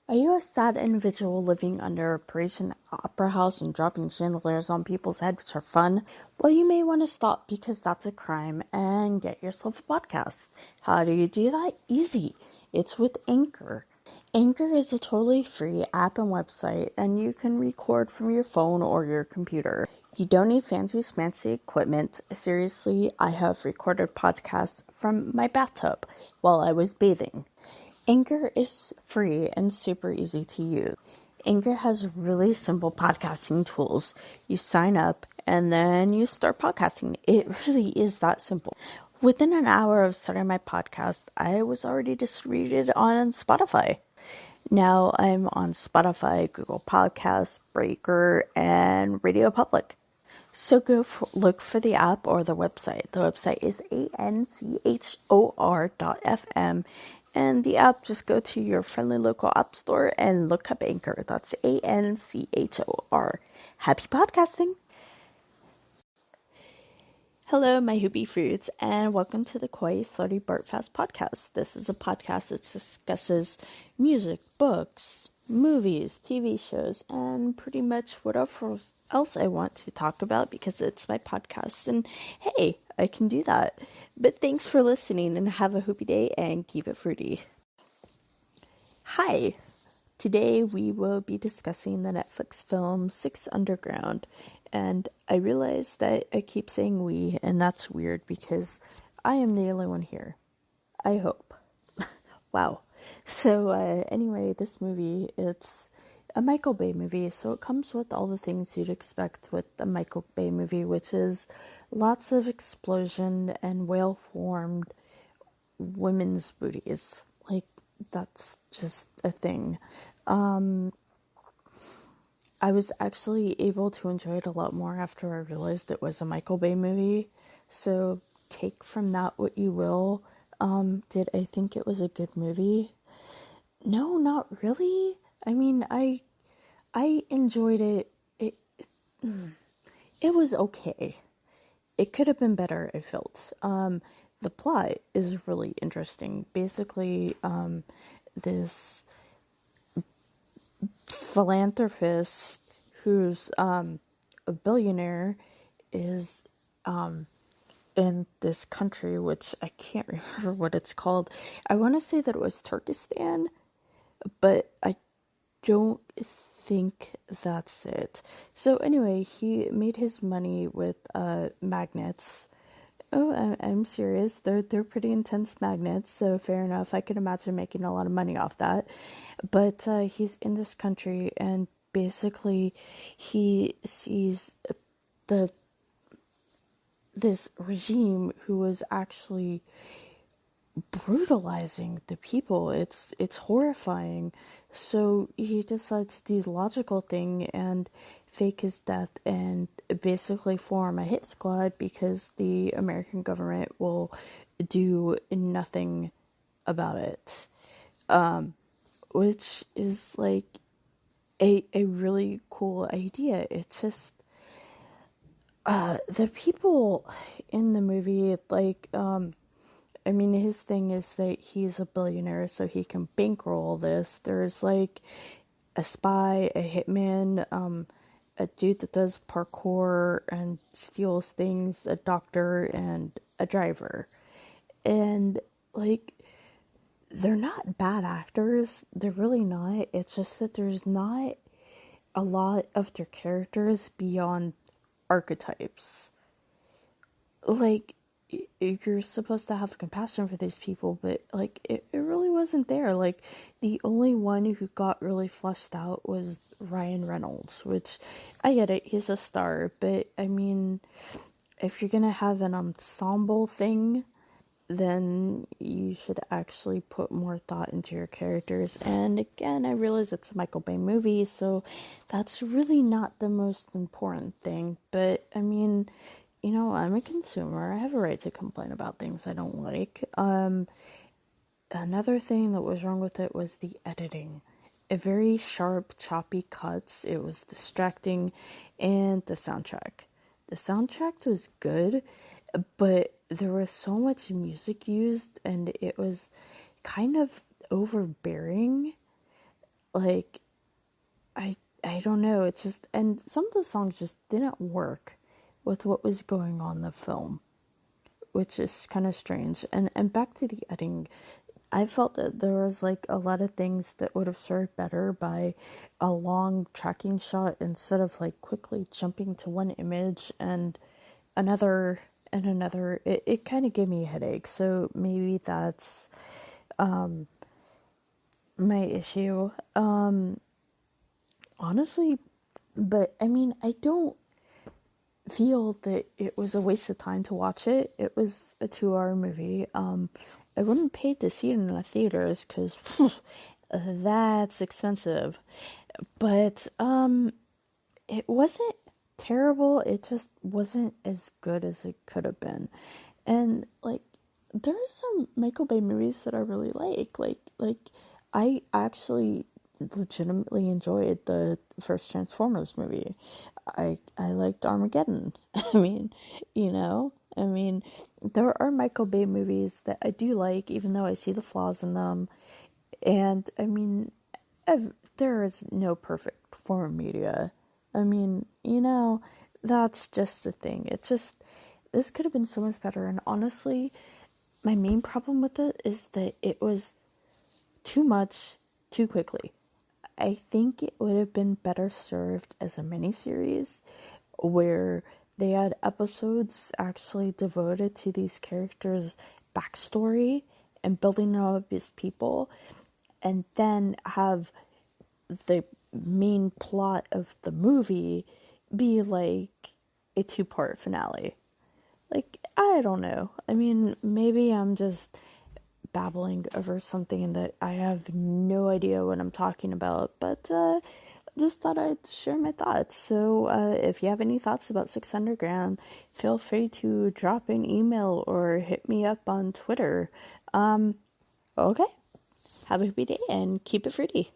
Are you a sad individual living under a Parisian opera house and dropping chandeliers on people's heads for fun? Well, you may want to stop because that's a crime and get yourself a podcast. How do you do that? Easy. It's with Anchor. Anchor is a totally free app and website, and you can record from your phone or your computer. You don't need fancy smancy equipment. Seriously, I have recorded podcasts from my bathtub while I was bathing. Anchor is free and super easy to use. Anchor has really simple podcasting tools. You sign up and then you start podcasting. It really is that simple. Within an hour of starting my podcast, I was already distributed on Spotify. Now I'm on Spotify, Google Podcasts, Breaker, and Radio Public. So look for the app or the website. The website is anchor.fm, and the app, just go to your friendly local app store and look up Anchor. That's ANCHOR. Happy podcasting! Hello, my hoopy fruits, and welcome to the Kawaii Slutty Bartfast podcast. This is a podcast that discusses music, books, movies, TV shows, and pretty much whatever else I want to talk about because it's my podcast, and hey, I can do that. But thanks for listening, and have a hoopy day, and keep it fruity. Hi! Today we will be discussing the Netflix film Six Underground, and I realize that I keep saying we, and that's weird because I am the only one here. I hope. Wow. So anyway, this movie, it's a Michael Bay movie, so it comes with all the things you'd expect with a Michael Bay movie, which is lots of explosion and well-formed women's booties. Like, that's just a thing. I was actually able to enjoy it a lot more after I realized it was a Michael Bay movie. So take from that what you will. Did I think it was a good movie? No, not really. I mean, I enjoyed it. It was okay. It could have been better, I felt. The plot is really interesting. Basically, this philanthropist who's a billionaire is in this country, which I can't remember what it's called. I want to say that it was Turkestan, but I don't think that's it. So anyway, he made his money with magnets. Oh, I'm serious. They're pretty intense magnets, so fair enough. I can imagine making a lot of money off that. But he's in this country, and basically, he sees the this regime who was actually brutalizing the people. It's horrifying. So he decides to do the logical thing and fake his death and basically form a hit squad because the American government will do nothing about it. Which is like a really cool idea. It's just the people in the movie, like, I mean, his thing is that he's a billionaire, so he can bankroll this. There's like a spy, a hitman, a dude that does parkour and steals things, a doctor, and a driver. And like, they're not bad actors. They're really not. It's just that there's not a lot of their characters beyond archetypes. Like, you're supposed to have compassion for these people, but like it really wasn't there. Like, the only one who got really fleshed out was Ryan Reynolds, which I get it, he's a star, but I mean, if you're gonna have an ensemble thing, then you should actually put more thought into your characters. And again, I realize it's a Michael Bay movie, so that's really not the most important thing. But I mean, you know, I'm a consumer. I have a right to complain about things I don't like. Another thing that was wrong with it was the editing. A very sharp, choppy cuts. It was distracting, and the soundtrack. The soundtrack was good, but there was so much music used, and it was kind of overbearing. like, I don't know, it's just, and some of the songs just didn't work with what was going on in the film, which is kind of strange. And back to the editing, I felt that there was like a lot of things that would have served better by a long tracking shot instead of like quickly jumping to one image and another and another. It kind of gave me a headache. So maybe that's my issue. Honestly, but I mean, I don't feel that it was a waste of time to watch it. It was a 2-hour movie. I wouldn't pay to see it in the theaters because that's expensive. But it wasn't terrible. It just wasn't as good as it could have been. And like, there's some Michael Bay movies that I really like. Like I actually legitimately enjoyed the first Transformers movie. I liked Armageddon. I mean, I mean, there are Michael Bay movies that I do like, even though I see the flaws in them. And I mean, there is no perfect form of media. I mean, that's just the thing. It's just, this could have been so much better. And honestly, my main problem with it is that it was too much too quickly. I think it would have been better served as a miniseries where they had episodes actually devoted to these characters' backstory and building up these people, and then have the main plot of the movie be like a 2-part finale. Like, I don't know. I mean, maybe I'm just babbling over something that I have no idea what I'm talking about, but just thought I'd share my thoughts. So if you have any thoughts about Six Underground, feel free to drop an email or hit me up on Twitter. Okay, have a happy day and keep it fruity.